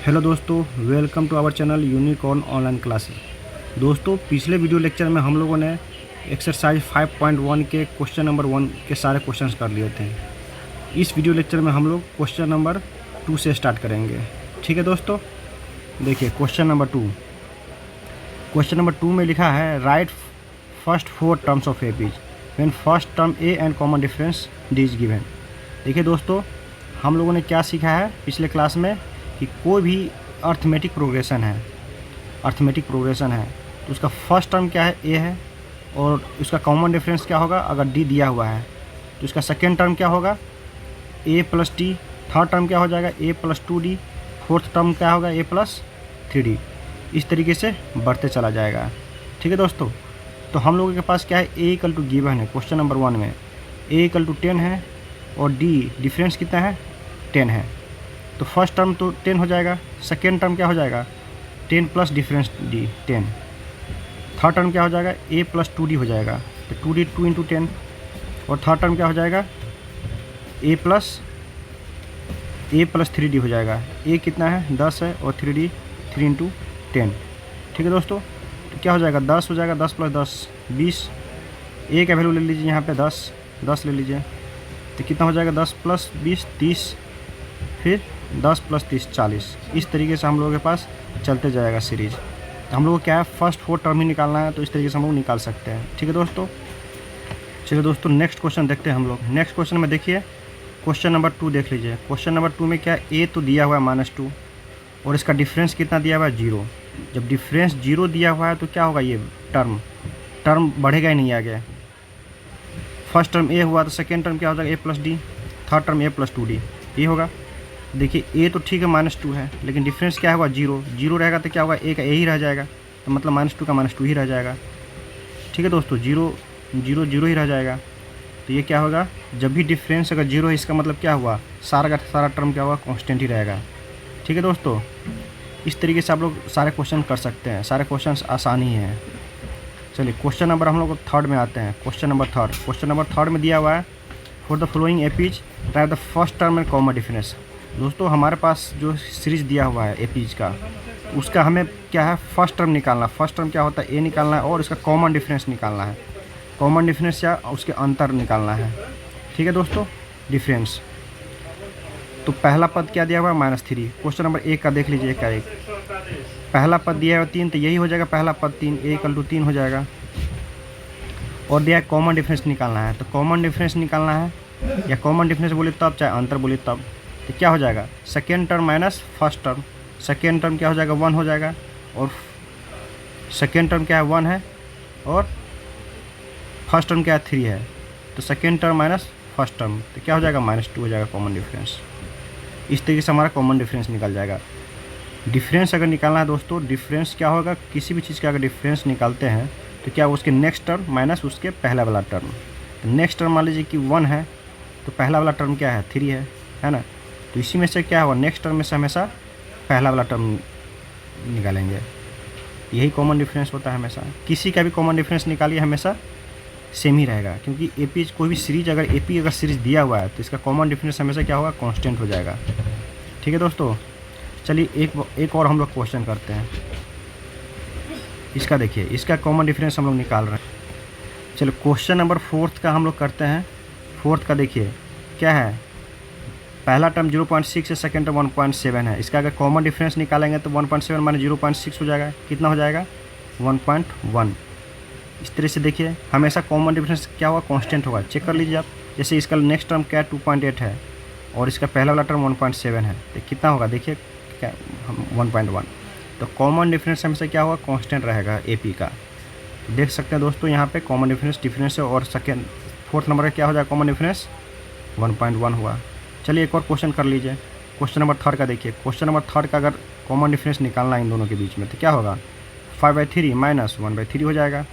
Hello दोस्तों, welcome to our channel unicorn online classes. दोस्तों, पिछले वीडियो लेक्चर में हम लोगों ने एक्सरसाइज 5.1 के क्वेश्चन नंबर 1 के सारे क्वेश्चंस कर लिए थे। इस वीडियो लेक्चर में हम लोग क्वेश्चन नंबर 2 से स्टार्ट करेंगे। ठीक है दोस्तों, देखिए क्वेश्चन नंबर 2। क्वेश्चन नंबर 2 में लिखा है write first 4 terms of A P's when first term A and common difference D is given. देखिए दोस्तों, हम लोगों ने क्या सीखा है पिछले क्लास में कि कोई भी अर्थमेटिक प्रोग्रेशन है तो उसका फर्स्ट टर्म क्या है, ए है, और उसका कॉमन डिफरेंस क्या होगा अगर डी दिया हुआ है तो उसका सेकेंड टर्म क्या होगा, ए प्लस डी। थर्ड टर्म क्या हो जाएगा, ए प्लस 2d। फोर्थ टर्म क्या होगा, ए प्लस 3d। इस तरीके से बढ़ते चला जाएगा। ठीक है दोस्तों, तो हम लोगों के पास क्या है, ए इक्वल टू गिवन है क्वेश्चन नंबर 1 में, ए इक्वल टू 10 है और डी डिफरेंस कितना है, 10 है। तो फर्स्ट टर्म तो 10 हो जाएगा, सेकेंड टर्म क्या हो जाएगा, 10 plus difference D 10। Third term क्या हो जाएगा, ए प्लस 2d हो जाएगा, तो 2d 2 इंटू 10। और थर्ड टर्म क्या हो जाएगा, ए प्लस 3d हो जाएगा। ए कितना है, 10 है, और 3d 3 इंटू 10। ठीक है दोस्तों, तो क्या हो जाएगा, 10 हो जाएगा, 10 प्लस 10 20। ए का वैल्यू ले लीजिए यहाँ पे 10 ले लीजिए, तो कितना हो जाएगा, 10 प्लस 20 30, फिर 10 प्लस 30 40। इस तरीके से हम लोगों के पास चलते जाएगा सीरीज। तो हम लोग को क्या है, फर्स्ट 4 टर्म ही निकालना है, तो इस तरीके से हम लोग निकाल सकते हैं। ठीक है दोस्तों, चलिए दोस्तों नेक्स्ट क्वेश्चन देखते हैं हम लोग। नेक्स्ट क्वेश्चन में देखिए क्वेश्चन नंबर 2 देख लीजिए। क्वेश्चन नंबर 2 में क्या है, ए तो दिया हुआ है -2 और इसका डिफरेंस कितना दिया हुआ है, 0। जब डिफरेंस 0 दिया हुआ है तो क्या होगा, ये टर्म बढ़ेगा ही नहीं आगे। फर्स्ट टर्म ए हुआ तो सेकेंड टर्म क्या हो जाएगा, ए प्लस डी। थर्ड टर्म ए प्लस 2d, ये होगा। देखिए ए तो ठीक है -2 है, लेकिन डिफरेंस क्या होगा, 0 रहेगा तो क्या होगा, ए का ए ही रह जाएगा, तो मतलब -2 का -2 ही रह जाएगा। ठीक है दोस्तों, 0 ही रह जाएगा। तो ये क्या होगा, जब भी डिफरेंस अगर 0 है इसका मतलब क्या हुआ, सारा का सारा टर्म क्या होगा, कांस्टेंट ही रहेगा। ठीक है दोस्तों, इस तरीके से आप लोग सारे क्वेश्चन कर सकते हैं। सारे क्वेश्चन आसान ही हैं। चलिए क्वेश्चन नंबर हम लोग थर्ड में आते हैं। क्वेश्चन नंबर थर्ड में दिया हुआ है for the following APs right the first term and common difference. दोस्तों हमारे पास जो सीरीज दिया हुआ है एपीज का, उसका हमें क्या है, फर्स्ट टर्म निकालना। फर्स्ट टर्म क्या होता है, ए निकालना है, और इसका कॉमन डिफरेंस निकालना है। कॉमन डिफरेंस या उसके अंतर निकालना है। ठीक है दोस्तों, डिफरेंस। तो पहला पद क्या दिया हुआ है, -3। क्वेश्चन नंबर 1 का देख लीजिए, क्या एक पहला पद दिया है 3, तो यही हो जाएगा पहला पद 3, ए इक्वल टू 3 हो जाएगा। और दिया है कॉमन डिफरेंस निकालना है, तो कॉमन डिफरेंस निकालना है, या कॉमन डिफरेंस बोले तब, चाहे अंतर बोले तब। तो क्या हो जाएगा, second term minus first term. Second term क्या हो जाएगा, 1 हो जाएगा, और सेकेंड टर्म क्या है, 1 है, और फर्स्ट टर्म क्या है, 3 है। तो second term minus first term, तो क्या हो जाएगा, -2 हो जाएगा कॉमन डिफरेंस। इस तरीके से हमारा कॉमन डिफरेंस निकल जाएगा। डिफरेंस अगर निकालना है दोस्तों, डिफरेंस क्या होगा, किसी भी चीज़ का अगर डिफरेंस निकालते हैं तो क्या उसके नेक्स्ट टर्म माइनस उसके पहला वाला टर्म। तो नेक्स्ट टर्म मान लीजिए कि 1 है, तो पहला वाला टर्म क्या है, 3 है ना। तो इसी में से क्या होगा, नेक्स्ट टर्म में से हमेशा पहला वाला टर्म निकालेंगे। यही कॉमन डिफरेंस होता है हमेशा। किसी का भी कॉमन डिफरेंस निकालिए, हमेशा सेम ही रहेगा, क्योंकि एपी कोई भी सीरीज अगर सीरीज दिया हुआ है तो इसका कॉमन डिफरेंस हमेशा क्या होगा, कांस्टेंट हो जाएगा। ठीक है दोस्तों, चलिए एक और हम लोग क्वेश्चन करते हैं। इसका देखिए, इसका कॉमन डिफरेंस हम लोग निकाल रहे हैं। चलो क्वेश्चन नंबर 4 का हम लोग करते हैं। 4 का देखिए क्या है, पहला टर्म 0.6 है, सेकेंड टर्म 1.7 है। इसका अगर कॉमन डिफरेंस निकालेंगे तो 1.7 माइनस 0.6 हो जाएगा, कितना हो जाएगा, 1.1। इस तरह से देखिए हमेशा कॉमन डिफरेंस क्या होगा, कांस्टेंट होगा। चेक कर लीजिए आप, जैसे इसका नेक्स्ट टर्म क्या है, 2.8 है, और इसका पहला वाला टर्म 1.7 है, तो कितना होगा, देखिए क्या 1.1। तो कॉमन डिफरेंस हमेशा क्या होगा, कांस्टेंट रहेगा एपी का। तो देख सकते हैं दोस्तों यहाँ पे कॉमन डिफरेंस है, और फोर्थ नंबर का क्या हो जाएगा, कॉमन डिफरेंस 1.1 हुआ। चलिए एक और क्वेश्चन कर लीजिए। क्वेश्चन नंबर 3 का देखिए। क्वेश्चन नंबर 3 का अगर कॉमन डिफरेंस निकालना है इन दोनों के बीच में, तो क्या होगा, 5/3 माइनस 1/3 हो जाएगा।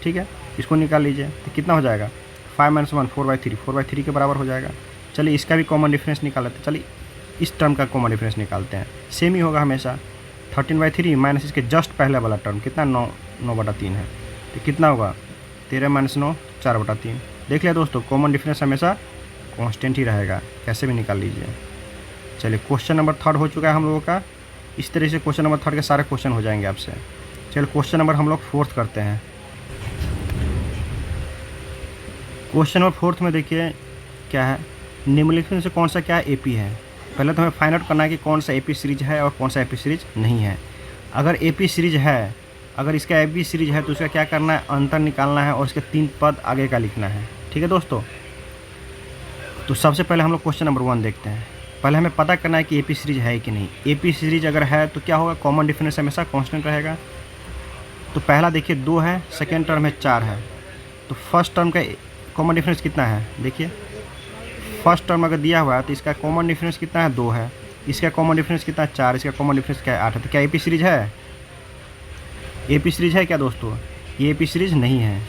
ठीक है, इसको निकाल लीजिए, तो कितना हो जाएगा, 5 - 1 4/3 के बराबर हो जाएगा। चलिए इसका भी कॉमन डिफरेंस निकाल लेते हैं। चलिए इस टर्म का कॉमन डिफरेंस निकालते हैं, सेम ही होगा हमेशा। 13/3 माइनस इसके जस्ट पहले वाला टर्म कितना, 9/3 है, तो कितना होगा, 13 - 9 4/3। देख लिया दोस्तों, कॉमन डिफरेंस हमेशा कांस्टेंट ही रहेगा, कैसे भी निकाल लीजिए। चलिए क्वेश्चन नंबर 3 हो चुका है हम लोगों का। इस तरह से क्वेश्चन नंबर 3 के सारे क्वेश्चन हो जाएंगे आपसे। चलिए क्वेश्चन नंबर हम लोग 4 करते हैं। क्वेश्चन नंबर 4 में देखिए क्या है, निम्नलिखित में से कौन सा क्या एपी है। पहले तो हमें फाइंड आउट करना है कि कौन सा एपी सीरीज है और कौन सा एपी सीरीज नहीं है। अगर एपी सीरीज है, अगर इसका एपी सीरीज है तो उसका क्या करना है, अंतर निकालना है और इसके 3 पद आगे का लिखना है। ठीक है दोस्तों, तो सबसे पहले हम लोग क्वेश्चन नंबर 1 देखते हैं। पहले हमें पता करना है कि एपी सीरीज है कि नहीं। एपी सीरीज अगर है तो क्या होगा, कॉमन डिफरेंस हमेशा कांस्टेंट रहेगा। तो पहला देखिए 2 है, सेकेंड टर्म है 4 है, तो फर्स्ट टर्म का कॉमन डिफरेंस कितना है। देखिए फर्स्ट टर्म अगर दिया हुआ है तो इसका कॉमन डिफरेंस कितना है, 2 है, इसका कॉमन डिफरेंस कितना है, 4, इसका कॉमन डिफरेंस क्या है, 8 है। तो क्या एपी सीरीज है, एपी सीरीज है क्या दोस्तों, ये एपी सीरीज नहीं है,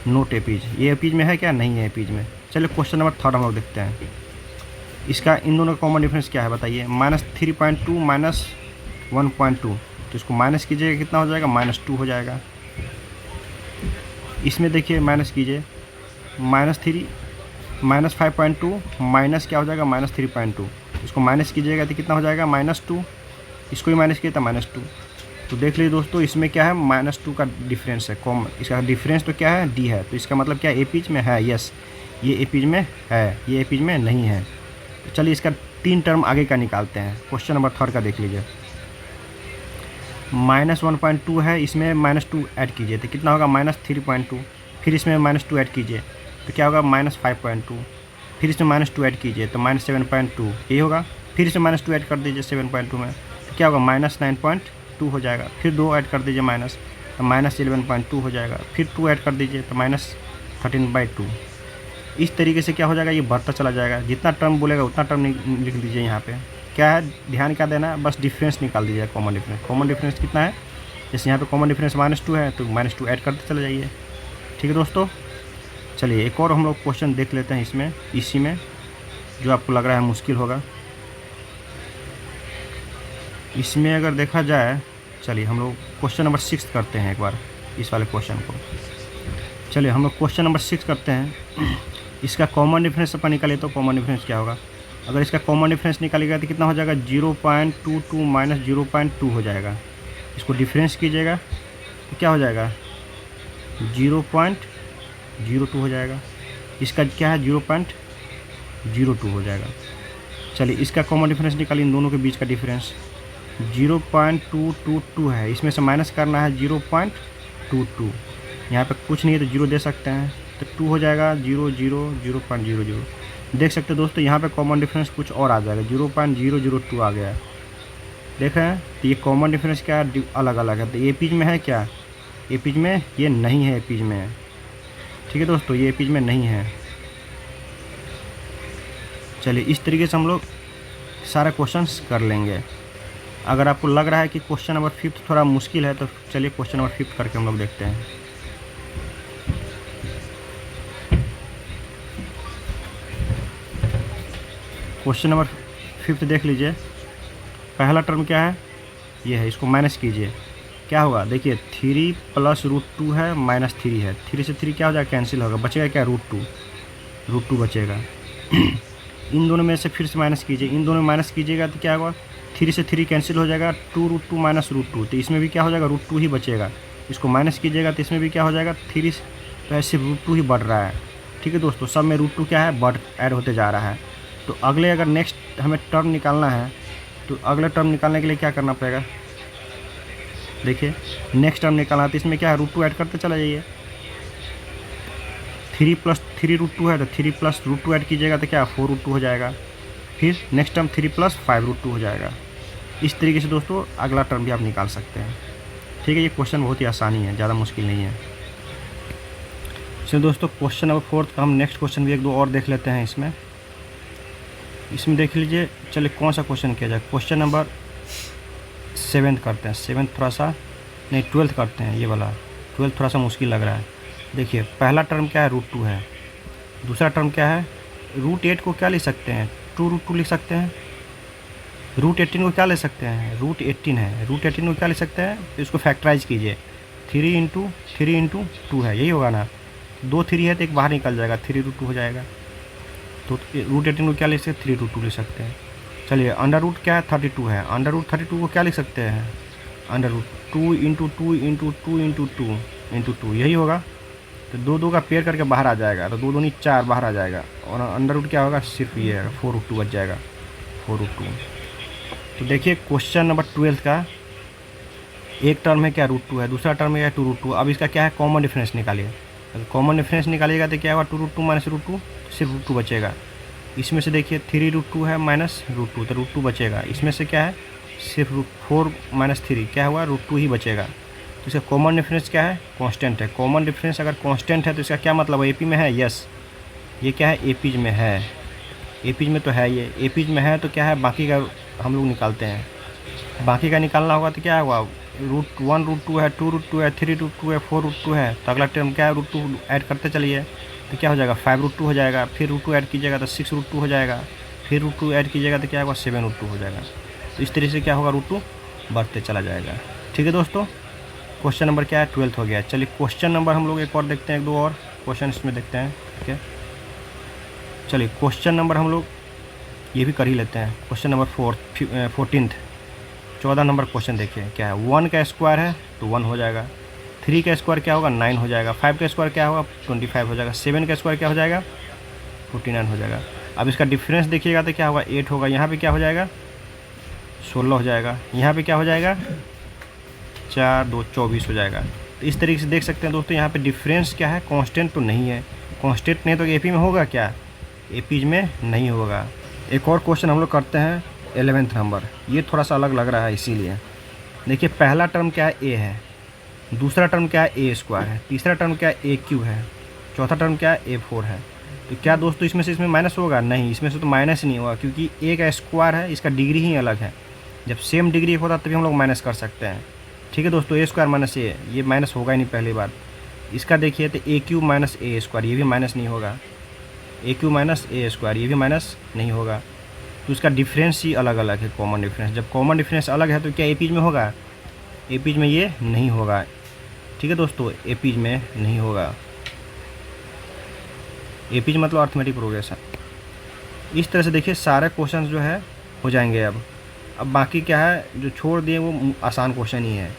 नोट एपीज। ये एपीज में है क्या, नहीं है एपीज में। चलिए क्वेश्चन नंबर 3 हम लोग देखते हैं। इसका इन दोनों का कॉमन डिफरेंस क्या है बताइए, -3.2 -1.2। तो इसको माइनस कीजिएगा, कितना हो जाएगा, -2 हो जाएगा। इसमें देखिए माइनस कीजिए, -5.2 माइनस क्या हो जाएगा, -3.2। इसको माइनस कीजिएगा तो कितना हो जाएगा, -2। इसको ही माइनस किया था -2। तो देख लीजिए दोस्तों, इसमें क्या है, -2 का डिफरेंस है, कॉमन इसका डिफरेंस तो क्या है, डी है। तो इसका मतलब क्या, एपीज में है, यस ये एपीज में है, ये एपीज में नहीं है। तो चलिए इसका 3 टर्म आगे का निकालते हैं। क्वेश्चन नंबर 3 का देख लीजिए, -1.2 है, इसमें -2 ऐड कीजिए तो कितना होगा, -3.2। फिर इसमें -2 ऐड कीजिए तो क्या होगा, -5.2। फिर इसमें -2 ऐड कीजिए तो -7.2 यही होगा। फिर इसमें -2 ऐड कर दीजिए 7.2 में तो क्या होगा, -9.2 हो जाएगा। फिर 2 ऐड कर दीजिए माइनस तो -11.2 हो जाएगा। फिर 2 ऐड कर दीजिए तो -13/2। इस तरीके से क्या हो जाएगा, ये बढ़ता चला जाएगा। जितना टर्म बोलेगा उतना टर्म लिख दीजिए। यहाँ पे क्या है, ध्यान क्या देना है, बस डिफरेंस निकाल दीजिए, कॉमन डिफरेंस। कॉमन डिफरेंस कितना है, जैसे यहाँ पे कॉमन डिफरेंस -2 है तो -2 ऐड करते चले जाइए। ठीक है दोस्तों, चलिए एक और हम लोग क्वेश्चन देख लेते हैं इसमें, इसी में जो आपको लग रहा है मुश्किल होगा। इसमें अगर देखा जाए, चलिए हम लोग क्वेश्चन नंबर 6 करते हैं एक बार इस वाले क्वेश्चन को। चलिए हम लोग क्वेश्चन नंबर 6 करते हैं। इसका कॉमन डिफरेंस अपन निकाले तो कॉमन डिफरेंस क्या होगा, अगर इसका कॉमन डिफरेंस निकालेगा तो कितना हो जाएगा, 0.22 - 0.2 हो जाएगा। इसको डिफरेंस कीजिएगा तो क्या हो जाएगा, 0.02 हो जाएगा। इसका क्या है, 0.02 हो जाएगा। चलिए इसका कॉमन डिफरेंस निकालिए, इन दोनों के बीच का डिफरेंस 0.222 है, इसमें से माइनस करना है 0.22। यहाँ पे कुछ नहीं है तो 0 दे सकते हैं तो 2 हो जाएगा, 0 0 0.00। देख सकते हैं दोस्तों, यहाँ पे कॉमन डिफरेंस कुछ और आ जाएगा, 0.002 आ गया है। देख रहे हैं, तो ये कॉमन डिफरेंस क्या है, अलग अलग है। तो एपीज में है क्या, एपीज में ये नहीं है, एपीज में है। ठीक है दोस्तों, ये एपीज में नहीं है। चलिए इस तरीके से हम लोग सारे क्वेश्चंस कर लेंगे। अगर आपको लग रहा है कि क्वेश्चन नंबर 5 थोड़ा मुश्किल है तो चलिए क्वेश्चन नंबर 5 करके हम लोग देखते हैं। क्वेश्चन नंबर 5 देख लीजिए। पहला टर्म क्या है, ये है, इसको माइनस कीजिए, क्या होगा, देखिए 3 + √2 है, -3 है, 3 से 3 क्या हो जाएगा, कैंसिल होगा, बचेगा क्या, √2 बचेगा। इन दोनों में से फिर से माइनस कीजिए, इन दोनों में माइनस कीजिएगा तो क्या होगा, 3 से 3 कैंसिल हो जाएगा, 2√2 - √2, तो इसमें भी क्या हो जाएगा, √2 ही बचेगा। इसको माइनस कीजिएगा तो इसमें भी क्या हो जाएगा, 3 तो ऐसे √2 ही बढ़ रहा है। ठीक है दोस्तों, सब में √2 क्या है, बढ़ ऐड होते जा रहा है। तो अगले अगर नेक्स्ट हमें टर्म निकालना है तो अगले टर्म निकालने के लिए क्या करना पड़ेगा, देखिए नेक्स्ट टर्म निकालना है तो इसमें क्या है, √2 ऐड करते चला जाइए। 3 + 3 √2 है तो 3 + √2 ऐड कीजिएगा तो क्या 4 √2 हो जाएगा। फिर नेक्स्ट टर्म 3 + 5 √2 हो जाएगा। इस तरीके से दोस्तों अगला टर्म भी आप निकाल सकते हैं। ठीक है, ये क्वेश्चन बहुत ही आसानी है, ज़्यादा मुश्किल नहीं है। चलिए दोस्तों, क्वेश्चन नंबर 4 का हम नेक्स्ट क्वेश्चन भी 1-2 और देख लेते हैं। इसमें देख लीजिए, चलिए कौन सा क्वेश्चन किया जाए। क्वेश्चन नंबर 7 करते हैं। 7 थोड़ा सा नहीं, 12 करते हैं, ये वाला 12 थोड़ा सा मुश्किल लग रहा है। देखिए पहला टर्म क्या है, √2 है। दूसरा टर्म क्या है, √8 को क्या लिख सकते हैं, 2√2 लिख सकते हैं। √18 को क्या ले सकते हैं, √18 है, √18 को क्या ले सकते हैं, इसको फैक्टराइज कीजिए, 3 × 3 × 2 है, यही होगा ना। 2 3 है तो एक बाहर निकल जाएगा, 3 √2 हो जाएगा। तो रूट 18 को क्या लिख सकते हैं, 3 रूट 2 लिख सकते हैं। चलिए अंडर रूट क्या है, 32 है। अंडर रूट 32 को क्या लिख सकते हैं, under root 2 into 2 into 2 into 2 into 2, यही होगा। तो 2 का पेयर करके बाहर आ जाएगा, तो 2 दूनी 4 बाहर आ जाएगा। और अंडर रूट क्या होगा, सिर्फ ये है 4 रूट 2 बच जाएगा, 4 रूट 2। तो देखिए क्वेश्चन नंबर 12 का एक टर्म है क्या, रूट 2 है, दूसरा टर्म है क्या, 2 रूट 2। अब इसका क्या है, कॉमन डिफरेंस निकालिए। अगर कॉमन डिफरेंस निकालिएगा तो क्या होगा, 2 रूट 2 माइनस रूट 2, सिर्फ रूट 2 बचेगा। इसमें से देखिए 3 रूट 2 है माइनस रूट 2, तो रूट 2 बचेगा। इसमें से क्या है, सिर्फ रूट 4 माइनस 3 क्या हुआ, रूट 2 ही बचेगा। तो इसका कॉमन डिफरेंस क्या है, कांस्टेंट है। कॉमन डिफरेंस अगर कांस्टेंट है तो इसका क्या मतलब है, एपी में है, यस। ये क्या है, एपीज में है, एपीज में तो है, ये एपीज में है। तो क्या है, बाकी का हम लोग निकालते हैं। बाकी का निकालना होगा तो क्या होगा, रूट 1 रूट 2 है, 2 रूट 2 है, 3 रूट 2 है, 4 रूट 2 है। तो अगला टर्म क्या है, रूट 2 ऐड करते चलिए, तो क्या हो जाएगा, 5 रूट 2 हो जाएगा। फिर रूट 2 ऐड कीजिएगा तो 6 रूट 2 हो जाएगा। फिर रूट 2 ऐड कीजिएगा तो क्या होगा, 7 रूट 2 हो जाएगा। तो इस तरीके से क्या होगा, रूट 2 बढ़ते चला जाएगा। ठीक है दोस्तों, क्वेश्चन नंबर क्या है, 12 हो गया। चलिए क्वेश्चन नंबर हम लोग एक और देखते हैं, 2 और क्वेश्चन इसमें देखते हैं। ठीक है, चलिए क्वेश्चन नंबर हम लोग ये भी कर ही लेते हैं। क्वेश्चन नंबर 14 14 नंबर क्वेश्चन देखिए क्या है। 1 का स्क्वायर है तो 1 हो जाएगा, 3 का स्क्वायर क्या होगा, 9 हो जाएगा, 5 का स्क्वायर क्या होगा, 25 हो जाएगा, 7 का स्क्वायर क्या हो जाएगा, 49 हो जाएगा। अब इसका डिफरेंस देखिएगा तो क्या होगा, 8 होगा। यहाँ पे क्या हो जाएगा, 16 हो जाएगा। यहाँ पे क्या हो जाएगा, 4 2 24 हो जाएगा। तो इस तरीके से देख सकते हैं दोस्तों, यहाँ पे डिफरेंस क्या है, कांस्टेंट तो नहीं है। कांस्टेंट नहीं तो एपी में होगा क्या, एपीज में नहीं होगा। एक और क्वेश्चन हम लोग करते हैं 11th नंबर। ये थोड़ा सा अलग लग रहा है, इसीलिए देखिए पहला टर्म क्या है, ए है। दूसरा टर्म क्या है, ए स्क्वायर है। तीसरा टर्म क्या है, ए क्यू है। चौथा टर्म क्या है, ए 4 है। तो क्या दोस्तों इसमें से इसमें माइनस होगा, नहीं, इसमें से तो माइनस ही नहीं होगा, क्योंकि ए का स्क्वायर है, इसका डिग्री ही अलग है। जब सेम डिग्री एक होता तभी हम लोग माइनस कर सकते हैं। ठीक है दोस्तों, ए स्क्वायर माइनस ए, ये माइनस होगा ही नहीं पहली बार। इसका देखिए तो ए क्यू माइनस ए स्क्वायर, ये भी माइनस नहीं होगा। ए क्यू माइनस ए स्क्वायर, ये भी माइनस नहीं होगा। तो इसका डिफरेंस ही अलग अलग है, कॉमन डिफरेंस। जब कॉमन डिफरेंस अलग है तो क्या एपीज में होगा, एपीज में ये नहीं होगा। ठीक है दोस्तों, एपीज में नहीं होगा। एपीज मतलब अर्थमेटिक प्रोग्रेशन। इस तरह से देखिए सारे क्वेश्चन जो है हो जाएंगे। अब बाकी क्या है, जो छोड़ दिए वो आसान क्वेश्चन ही है।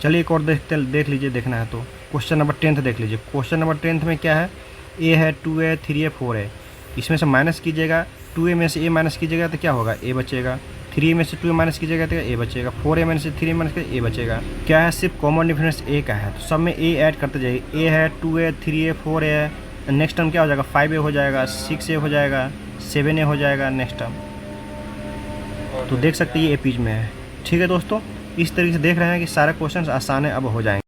चलिए एक और देख लीजिए, देखना है तो क्वेश्चन नंबर 10 देख लीजिए। क्वेश्चन नंबर 10 में क्या है, ए है, 2 है, 3 है, 4 है। इसमें से माइनस कीजिएगा, 2a में से a माइनस कीजिएगा तो क्या होगा, a बचेगा। 3a में से 2a माइनस कीजिएगा तो a बचेगा। 4a में से 3a माइनस कीजिएगा, a बचेगा। क्या है, सिर्फ कॉमन डिफरेंस a का है, तो सब में a ऐड करते जाइए। a है, 2a, 3a, 4a है। नेक्स्ट टर्म क्या हो जाएगा, 5a हो जाएगा, 6a हो जाएगा, 7a हो जाएगा नेक्स्ट टर्म। तो देख सकते हैं ये एपीज में है। ठीक है दोस्तों, इस तरीके से देख रहे हैं कि सारे क्वेश्चन आसान है, अब हो जाएंगे।